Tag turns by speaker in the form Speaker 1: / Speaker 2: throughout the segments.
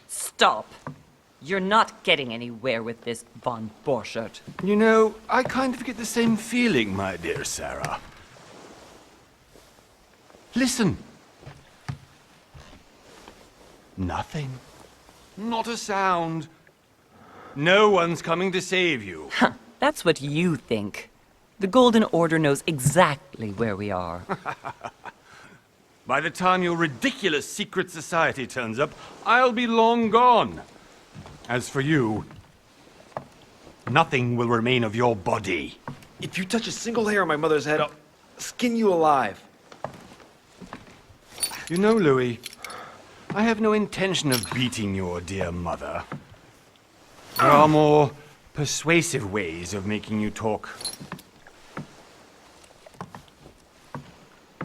Speaker 1: Stop. You're not getting anywhere with this, von Borchert.
Speaker 2: You know, I kind of get the same feeling, my dear Sarah. Listen. Nothing. Not a sound. No one's coming to save you.
Speaker 1: Huh, that's what you think. The Golden Order knows exactly where we are.
Speaker 2: By the time your ridiculous secret society turns up, I'll be long gone. As for you, nothing will remain of your body.
Speaker 3: If you touch a single hair on my mother's head, I'll skin you alive.
Speaker 2: You know, Louis, I have no intention of beating your dear mother. There are more persuasive ways of making you talk.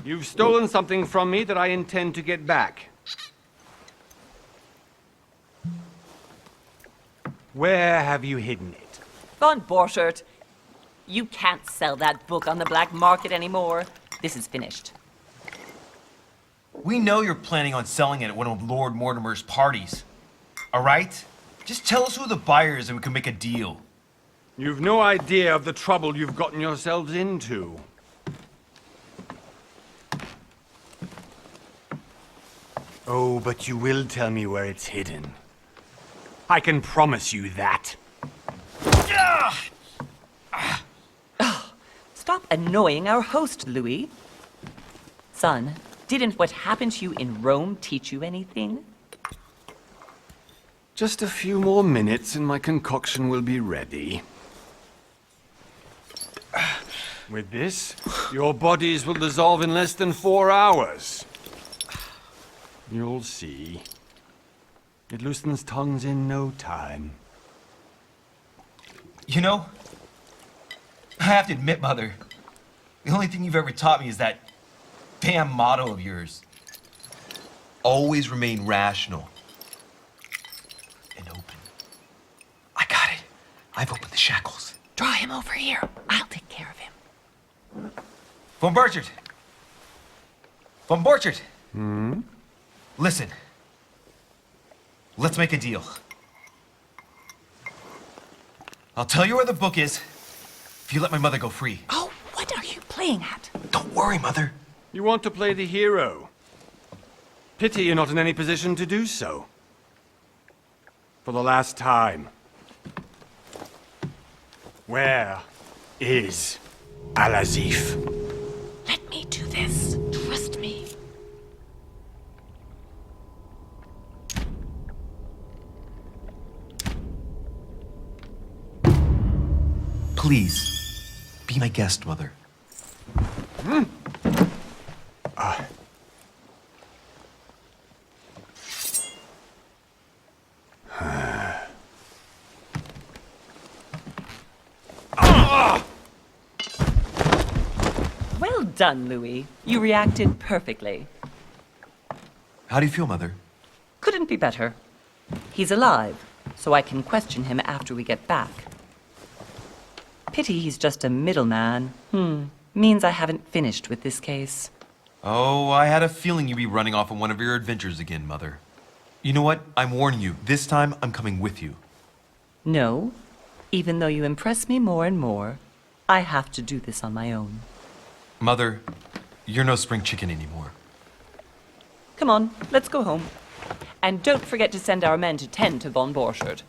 Speaker 2: You've stolen something from me that I intend to get back. Where have you hidden it?
Speaker 1: Von Borchert, you can't sell that book on the black market anymore. This is finished.
Speaker 4: We know you're planning on selling it at one of Lord Mortimer's parties. All right? Just tell us who the buyer is and we can make a deal.
Speaker 2: You've no idea of the trouble you've gotten yourselves into. Oh, but you will tell me where it's hidden. I can promise you that.
Speaker 1: Stop annoying our host, Louis. Son, didn't what happened to you in Rome teach you anything?
Speaker 2: Just a few more minutes and my concoction will be ready. With this, your bodies will dissolve in less than 4 hours. You'll see. It loosens tongues in no time.
Speaker 4: You know, I have to admit, Mother, the only thing you've ever taught me is that damn motto of yours. Always remain rational and open. I got it. I've opened the shackles.
Speaker 1: Draw him over here. I'll take care of him.
Speaker 4: Von Borchert! Von Borchert!
Speaker 2: Hmm?
Speaker 4: Listen. Let's make a deal. I'll tell you where the book is if you let my mother go free.
Speaker 1: Oh, what are you playing at?
Speaker 4: Don't worry, Mother.
Speaker 2: You want to play the hero. Pity you're not in any position to do so. For the last time. Where is Al-Azif?
Speaker 1: Let me do this. Trust me.
Speaker 4: Please, be my guest, Mother.
Speaker 1: Well done, Louis. You reacted perfectly.
Speaker 4: How do you feel, Mother?
Speaker 1: Couldn't be better. He's alive, so I can question him after we get back. Pity he's just a middleman. Means I haven't finished with this case.
Speaker 4: Oh, I had a feeling you'd be running off on one of your adventures again, Mother. You know what? I'm warning you. This time, I'm coming with you.
Speaker 1: No. Even though you impress me more and more, I have to do this on my own.
Speaker 4: Mother, you're no spring chicken anymore.
Speaker 1: Come on, let's go home. And don't forget to send our men to tend to von Borchert.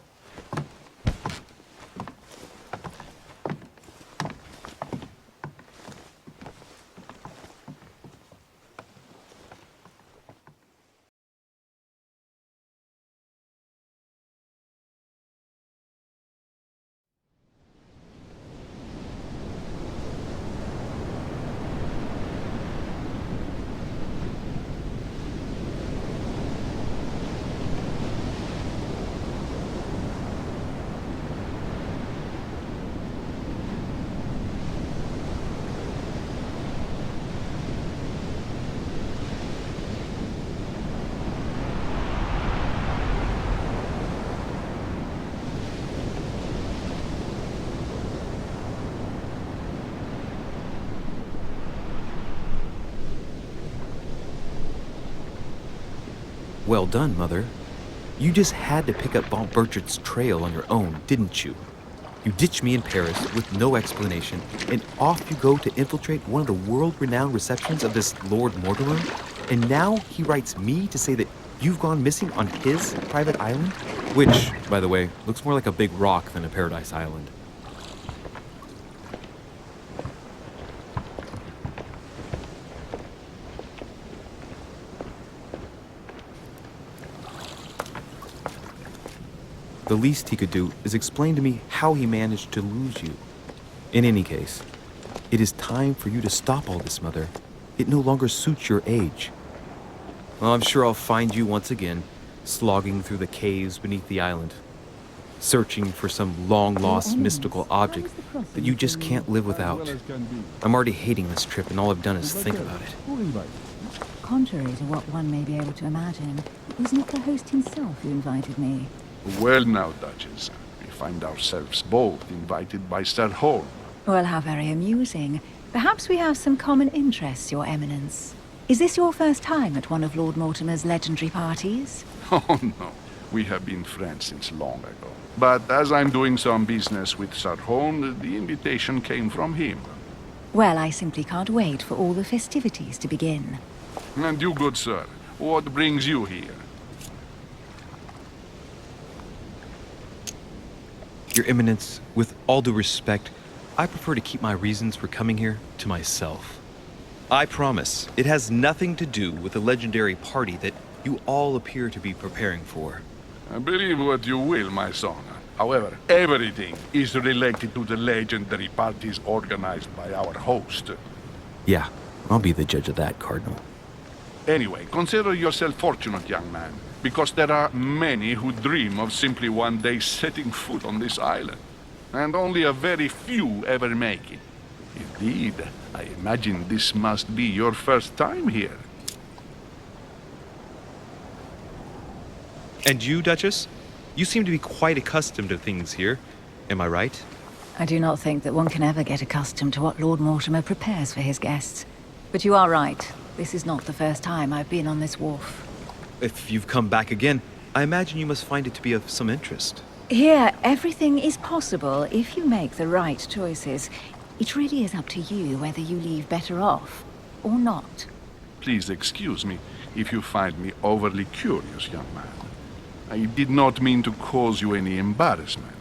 Speaker 3: Well done, Mother.
Speaker 5: You just had to pick up Von Burchard's trail on your own, didn't you? You ditched me in Paris with no explanation, and off you go to infiltrate one of the world-renowned receptions of this Lord Mortimer? And now he writes me to say that you've gone missing on his private island? Which, by the way, looks more like a big rock than a paradise island. The least he could do is explain to me how he managed to lose you. In any case, it is time for you to stop all this, Mother. It no longer suits your age. Well, I'm sure I'll find you once again, slogging through the caves beneath the island, searching for some long-lost mystical object that you just can't live without. I'm already hating this trip, and all I've done is think about it.
Speaker 6: Contrary to what one may be able to imagine, it was not the host himself who invited me.
Speaker 7: Well now, Duchess, we find ourselves both invited by Sir Holm.
Speaker 6: Well, how very amusing. Perhaps we have some common interests, Your Eminence. Is this your first time at one of Lord Mortimer's legendary parties?
Speaker 7: Oh no, we have been friends since long ago. But as I'm doing some business with Sir Holm, the invitation came from him.
Speaker 6: Well, I simply can't wait for all the festivities to begin.
Speaker 7: And you, good sir, what brings you here?
Speaker 5: Your Eminence, with all due respect, I prefer to keep my reasons for coming here to myself. I promise, it has nothing to do with the legendary party that you all appear to be preparing for.
Speaker 7: Believe what you will, my son. However, everything is related to the legendary parties organized by our host.
Speaker 5: Yeah, I'll be the judge of that, Cardinal.
Speaker 7: Anyway, consider yourself fortunate, young man, because there are many who dream of simply one day setting foot on this island, and only a very few ever make it. Indeed, I imagine this must be your first time here.
Speaker 5: And you, Duchess? You seem to be quite accustomed to things here. Am I right?
Speaker 6: I do not think that one can ever get accustomed to what Lord Mortimer prepares for his guests. But you are right. This is not the first time I've been on this wharf.
Speaker 5: If you've come back again, I imagine you must find it to be of some interest.
Speaker 6: Here, everything is possible if you make the right choices. It really is up to you whether you leave better off or not.
Speaker 7: Please excuse me if you find me overly curious, young man. I did not mean to cause you any embarrassment.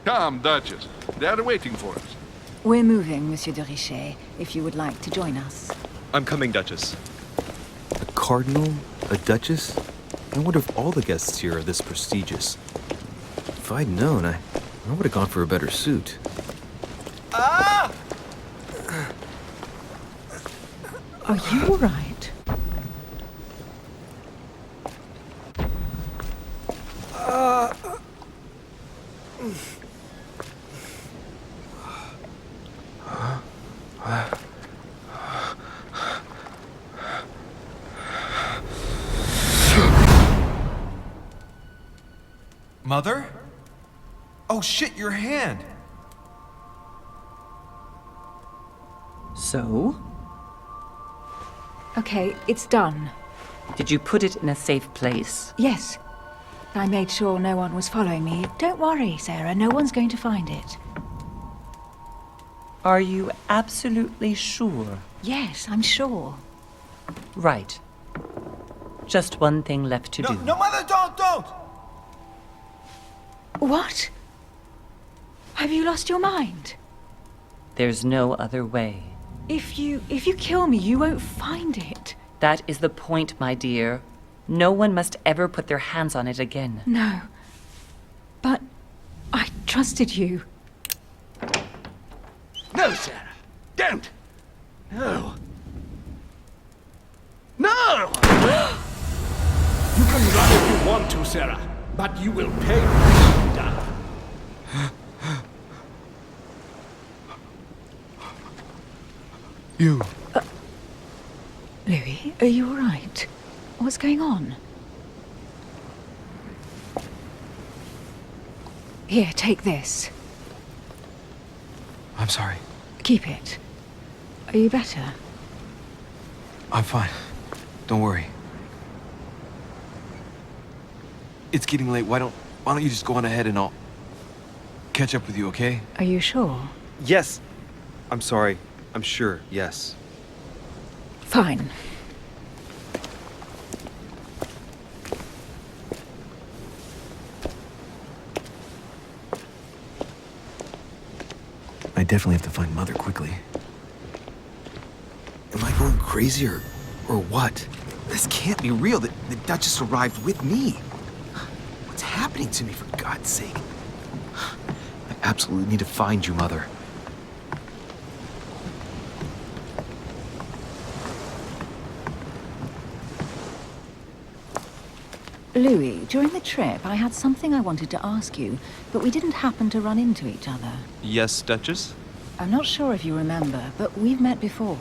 Speaker 7: Come, Duchess. They are waiting for us.
Speaker 6: We're moving, Monsieur de Richet, if you would like to join us.
Speaker 5: I'm coming, Duchess. A cardinal? A duchess? I wonder if all the guests here are this prestigious. If I'd known, I would have gone for a better suit.
Speaker 4: Ah!
Speaker 6: Are you all right?
Speaker 4: Mother? Oh shit, your hand!
Speaker 1: So?
Speaker 6: Okay, it's done.
Speaker 1: Did you put it in a safe place?
Speaker 6: Yes. I made sure no one was following me. Don't worry, Sarah. No one's going to find it.
Speaker 1: Are you absolutely sure?
Speaker 6: Yes, I'm sure.
Speaker 1: Right. Just one thing left to do.
Speaker 4: No, Mother, don't!
Speaker 6: What? Have you lost your mind?
Speaker 1: There's no other way.
Speaker 6: If you kill me, you won't find it.
Speaker 1: That is the point, my dear. No one must ever put their hands on it again.
Speaker 6: No. But I trusted you.
Speaker 3: No, Sarah. Don't. No. No! You can run if you want to, Sarah, but you will pay when you die.
Speaker 5: You.
Speaker 6: Louis, are you all right? What's going on? Here, take this.
Speaker 5: I'm sorry.
Speaker 6: Keep it. Are you better?
Speaker 5: I'm fine. Don't worry.
Speaker 4: it's getting late. Why don't you just go on ahead and I'll catch up with you, okay?
Speaker 6: Are you sure?
Speaker 5: Yes. I'm sorry. I'm sure, yes.
Speaker 6: Fine.
Speaker 5: I definitely have to find Mother quickly. Am I going crazy or what? This can't be real. The Duchess arrived with me. What's happening to me, for God's sake? I absolutely need to find you, Mother.
Speaker 6: Louis, during the trip, I had something I wanted to ask you, but we didn't happen to run into each other.
Speaker 5: Yes, Duchess?
Speaker 6: I'm not sure if you remember, but we've met before.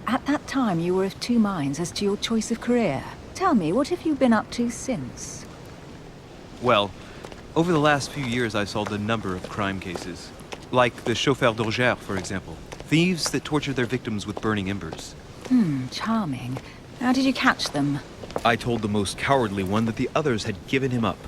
Speaker 6: At that time, you were of two minds as to your choice of career. Tell me, what have you been up to since?
Speaker 5: Well, over the last few years, I solved a number of crime cases. Like the chauffeur d'Orgère, for example. Thieves that torture their victims with burning embers.
Speaker 6: Charming. How did you catch them?
Speaker 5: I told the most cowardly one that the others had given him up.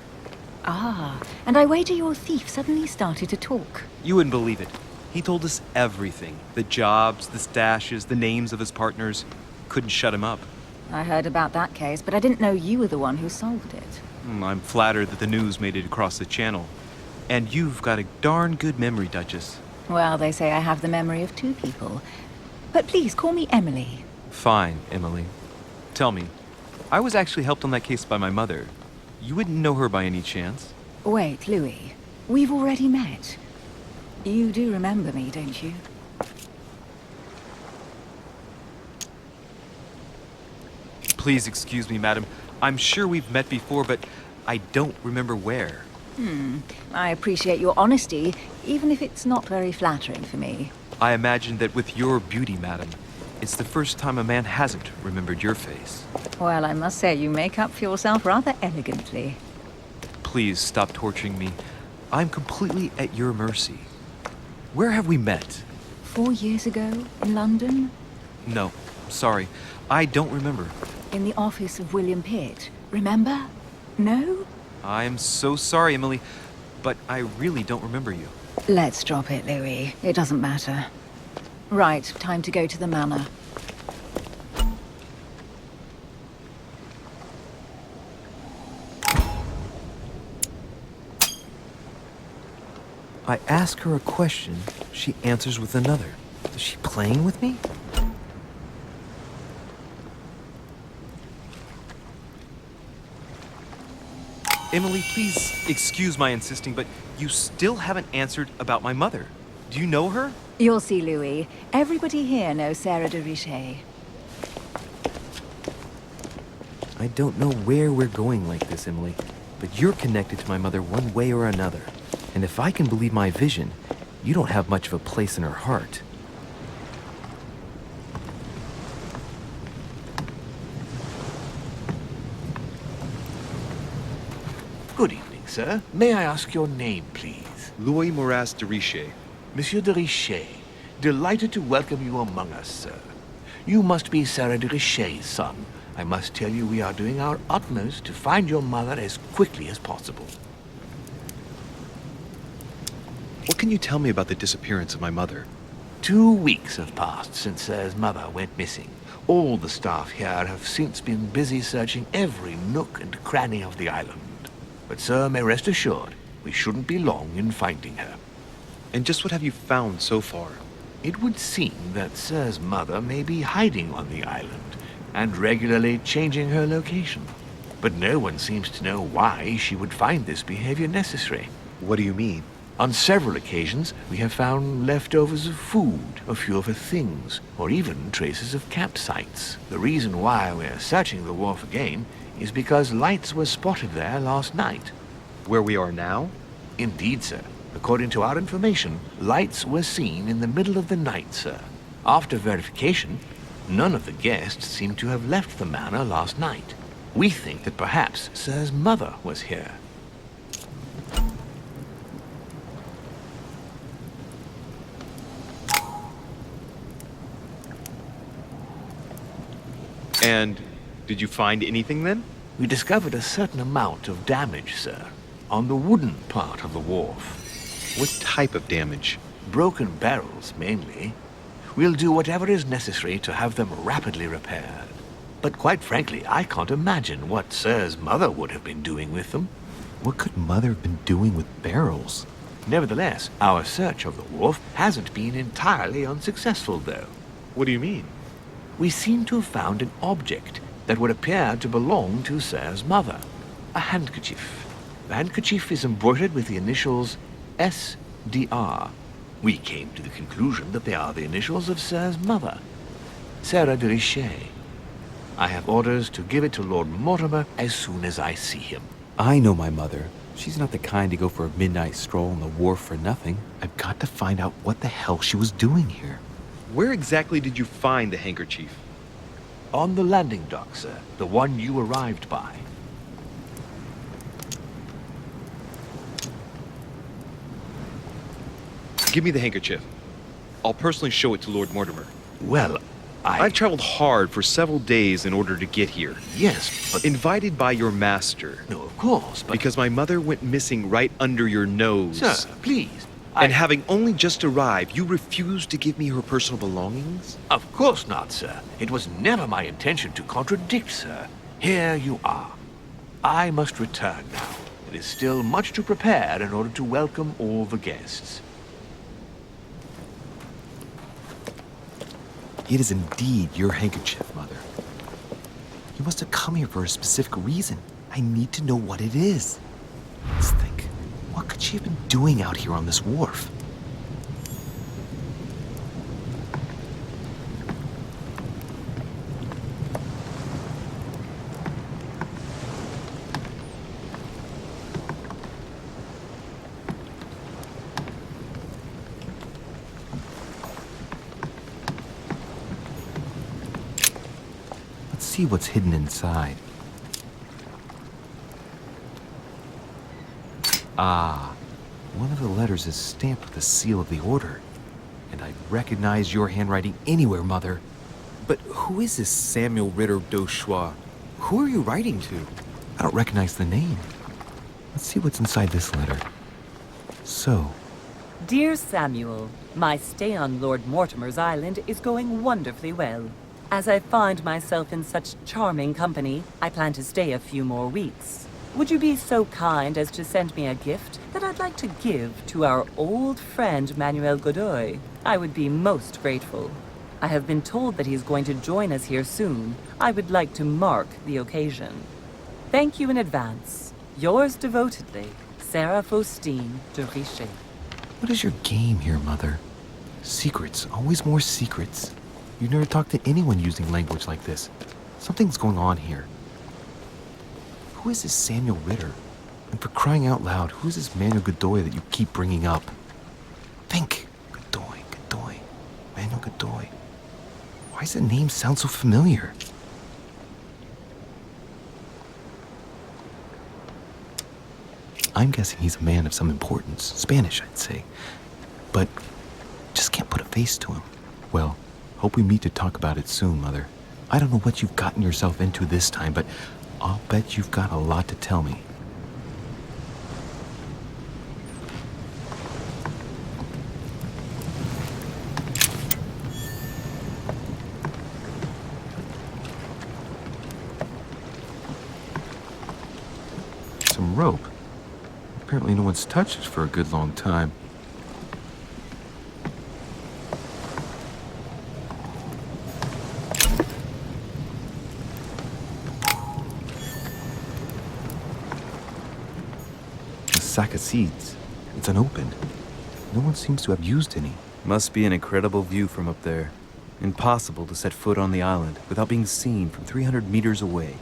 Speaker 6: Ah, and I wager your thief suddenly started to talk.
Speaker 5: You wouldn't believe it. He told us everything. The jobs, the stashes, the names of his partners. Couldn't shut him up.
Speaker 6: I heard about that case, but I didn't know you were the one who solved it.
Speaker 5: I'm flattered that the news made it across the channel. And you've got a darn good memory, Duchess.
Speaker 6: Well, they say I have the memory of two people. But please, call me Emily.
Speaker 5: Fine, Emily. Tell me, I was actually helped on that case by my mother. You wouldn't know her by any chance?
Speaker 6: Wait, Louis. We've already met. You do remember me, don't you?
Speaker 5: Please excuse me, madam. I'm sure we've met before, but I don't remember where.
Speaker 6: I appreciate your honesty, even if it's not very flattering for me.
Speaker 5: I imagine that with your beauty, madam, it's the first time a man hasn't remembered your face.
Speaker 6: Well, I must say you make up for yourself rather elegantly.
Speaker 5: Please stop torturing me. I'm completely at your mercy. Where have we met?
Speaker 6: 4 years ago, in London?
Speaker 5: No, sorry. I don't remember.
Speaker 6: In the office of William Pitt. Remember? No?
Speaker 5: I'm so sorry, Emily, but I really don't remember you.
Speaker 6: Let's drop it, Louis. It doesn't matter. Right, time to go to the manor.
Speaker 5: I ask her a question, she answers with another. Is she playing with me? Emily, please excuse my insisting, but you still haven't answered about my mother. Do you know her?
Speaker 6: You'll see, Louis. Everybody here knows Sarah de Richet.
Speaker 5: I don't know where we're going like this, Emily, but you're connected to my mother one way or another. And if I can believe my vision, you don't have much of a place in her heart.
Speaker 8: Good evening, sir. May I ask your name, please?
Speaker 4: Louis Moras de Richet.
Speaker 8: Monsieur de Richet. Delighted to welcome you among us, sir. You must be Sarah de Richet's son. I must tell you we are doing our utmost to find your mother as quickly as possible.
Speaker 4: What can you tell me about the disappearance of my mother?
Speaker 8: 2 weeks have passed since Sir's mother went missing. All the staff here have since been busy searching every nook and cranny of the island. But Sir may rest assured, we shouldn't be long in finding her.
Speaker 4: And just what have you found so far?
Speaker 8: It would seem that Sir's mother may be hiding on the island and regularly changing her location. But no one seems to know why she would find this behavior necessary.
Speaker 4: What do you mean?
Speaker 8: On several occasions, we have found leftovers of food, a few of her things, or even traces of campsites. The reason why we're searching the wharf again is because lights were spotted there last night.
Speaker 4: Where we are now?
Speaker 8: Indeed, sir. According to our information, lights were seen in the middle of the night, sir. After verification, none of the guests seem to have left the manor last night. We think that perhaps Sir's mother was here.
Speaker 5: And did you find anything then?
Speaker 8: we discovered a certain amount of damage, sir, on the wooden part of the wharf.
Speaker 5: What type of damage?
Speaker 8: Broken barrels, mainly. We'll do whatever is necessary to have them rapidly repaired. But quite frankly, I can't imagine what Sir's mother would have been doing with them.
Speaker 5: What could Mother have been doing with barrels?
Speaker 8: Nevertheless, our search of the wharf hasn't been entirely unsuccessful, though.
Speaker 5: What do you mean?
Speaker 8: We seem to have found an object that would appear to belong to Sir's mother. A handkerchief. The handkerchief is embroidered with the initials SDR. We came to the conclusion that they are the initials of Sir's mother, Sarah de Richet. I have orders to give it to Lord Mortimer as soon as I see him.
Speaker 5: I know my mother. She's not the kind to go for a midnight stroll on the wharf for nothing. I've got to find out what the hell she was doing here. Where exactly did you find the handkerchief?
Speaker 8: On the landing dock, sir. The one you arrived by.
Speaker 5: Give me the handkerchief. I'll personally show it to Lord Mortimer.
Speaker 8: Well,
Speaker 5: I've traveled hard for several days in order to get here.
Speaker 8: Yes, but...
Speaker 5: Invited by your master.
Speaker 8: No, of course, but...
Speaker 5: Because my mother went missing right under your nose.
Speaker 8: Sir, please.
Speaker 5: And having only just arrived, you refused to give me her personal belongings?
Speaker 8: Of course not, sir. It was never my intention to contradict, sir. Here you are. I must return now. It is still much to prepare in order to welcome all the guests.
Speaker 5: It is indeed your handkerchief, Mother. You must have come here for a specific reason. I need to know what it is. Let's think. What could she have been doing out here on this wharf? Let's see what's hidden inside. Ah, one of the letters is stamped with the seal of the Order. And I'd recognize your handwriting anywhere, Mother. But who is this Samuel Ritter d'Auchois? Who are you writing to? I don't recognize the name. Let's see what's inside this letter. So,
Speaker 1: Dear Samuel, my stay on Lord Mortimer's island is going wonderfully well. As I find myself in such charming company, I plan to stay a few more weeks. Would you be so kind as to send me a gift that I'd like to give to our old friend Manuel Godoy? I would be most grateful. I have been told that he's going to join us here soon. I would like to mark the occasion. Thank you in advance. Yours devotedly, Sarah Faustine de Richet.
Speaker 5: what is your game here, Mother? Secrets, always more secrets. You never talk to anyone using language like this. Something's going on here. Who is this Samuel Ritter? And for crying out loud, who is this Manuel Godoy that you keep bringing up? Think. Godoy. Manuel Godoy. Why does the name sound so familiar? I'm guessing he's a man of some importance. Spanish, I'd say. But just can't put a face to him. Well, hope we meet to talk about it soon, Mother. I don't know what you've gotten yourself into this time, but I'll bet you've got a lot to tell me. Some rope. Apparently no one's touched it for a good long time. A sack of seeds. It's unopened. No one seems to have used any. Must be an incredible view from up there. Impossible to set foot on the island without being seen from 300 meters away.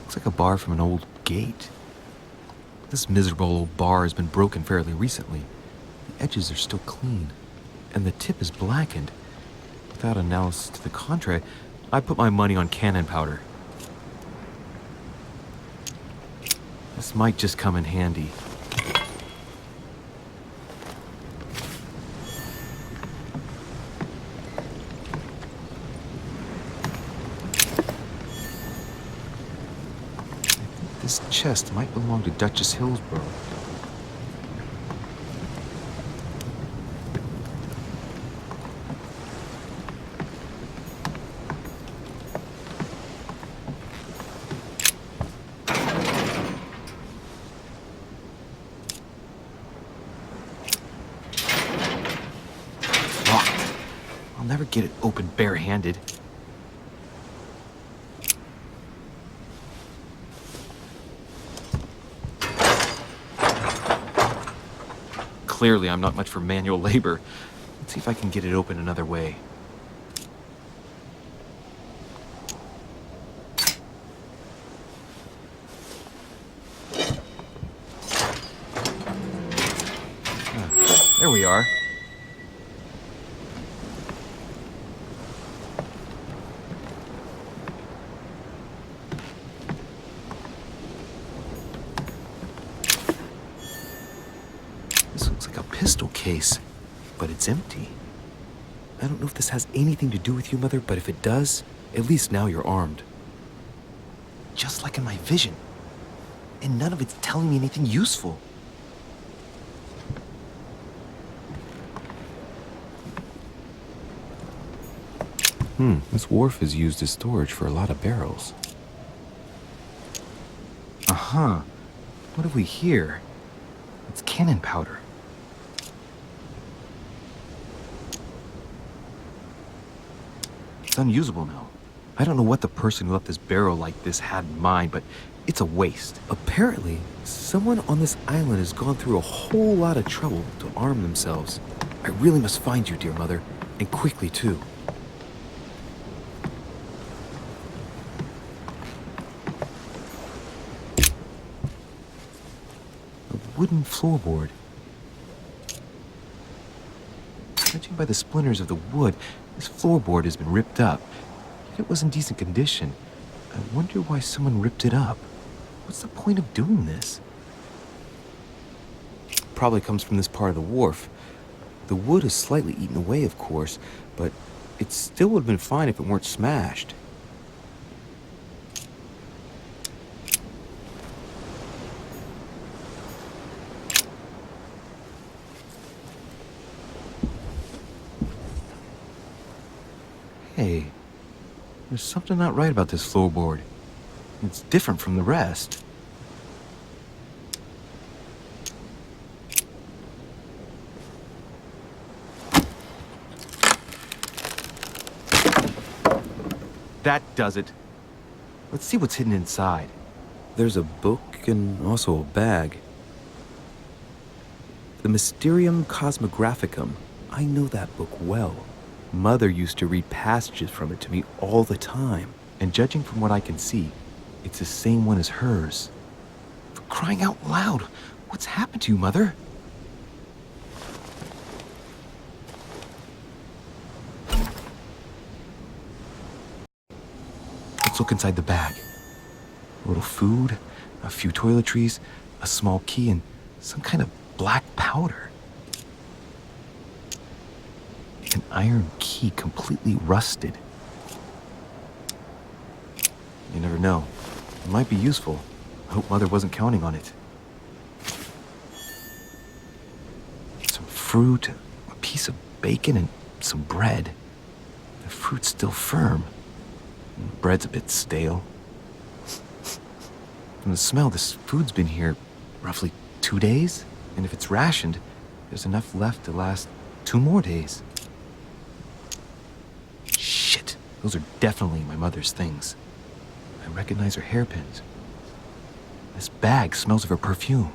Speaker 5: Looks like a bar from an old gate. This miserable old bar has been broken fairly recently. The edges are still clean, and the tip is blackened. Without analysis to the contrary, I put my money on cannon powder. This might just come in handy. This chest might belong to Duchess Hillsborough. Locked. I'll never get it open barehanded. Clearly, I'm not much for manual labor. Let's see if I can get it open another way. There we are. This looks like a pistol case, but it's empty. I don't know if this has anything to do with you, Mother, but if it does, at least now you're armed. Just like in my vision. And none of it's telling me anything useful. This wharf is used as storage for a lot of barrels. Uh-huh. What have we here? It's cannon powder. It's unusable now. I don't know what the person who left this barrel like this had in mind, but it's a waste. Apparently, someone on this island has gone through a whole lot of trouble to arm themselves. I really must find you, dear Mother, and quickly too. A wooden floorboard. Judging by the splinters of the wood, this floorboard has been ripped up. Yet it was in decent condition. I wonder why someone ripped it up. What's the point of doing this? Probably comes from this part of the wharf. The wood is slightly eaten away, of course, but it still would have been fine if it weren't smashed. Hey, there's something not right about this floorboard. It's different from the rest. That does it. Let's see what's hidden inside. There's a book and also a bag. The Mysterium Cosmographicum. I know that book well. Mother used to read passages from it to me all the time. And judging from what I can see, it's the same one as hers. For crying out loud, what's happened to you, Mother? Let's look inside the bag. A little food, a few toiletries, a small key, and some kind of black powder. An iron key completely rusted. You never know. It might be useful. I hope Mother wasn't counting on it. Some fruit, a piece of bacon, and some bread. The fruit's still firm. And the bread's a bit stale. From the smell, this food's been here roughly 2 days. And if it's rationed, there's enough left to last 2 more days. Shit, those are definitely my mother's things. I recognize her hairpins. This bag smells of her perfume.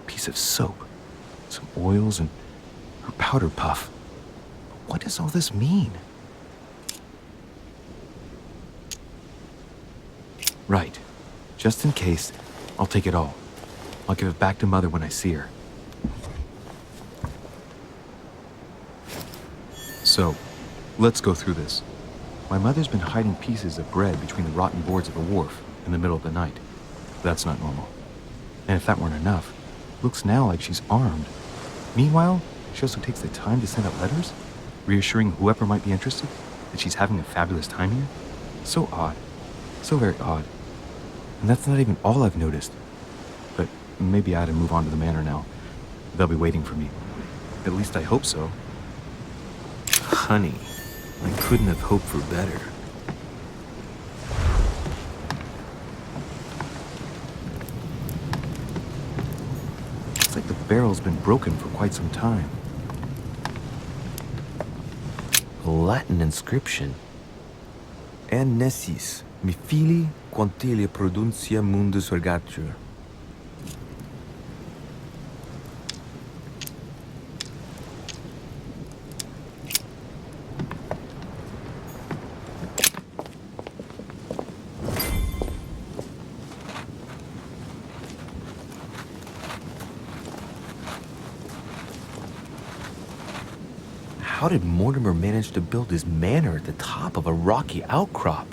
Speaker 5: A piece of soap, some oils, and her powder puff. What does all this mean? Right. Just in case, I'll take it all. I'll give it back to Mother when I see her. So, let's go through this. My mother's been hiding pieces of bread between the rotten boards of the wharf in the middle of the night. That's not normal. And if that weren't enough, looks now like she's armed. Meanwhile, she also takes the time to send out letters, reassuring whoever might be interested that she's having a fabulous time here. So odd. So very odd. And that's not even all I've noticed. But maybe I ought to move on to the manor now. They'll be waiting for me. At least I hope so. Honey, I couldn't have hoped for better. It's like the barrel's been broken for quite some time.
Speaker 9: A Latin inscription.
Speaker 5: En nessis, mi fili quantilia produncia mundus ergatur.
Speaker 9: How did Mortimer manage to build his manor at the top of a rocky outcrop?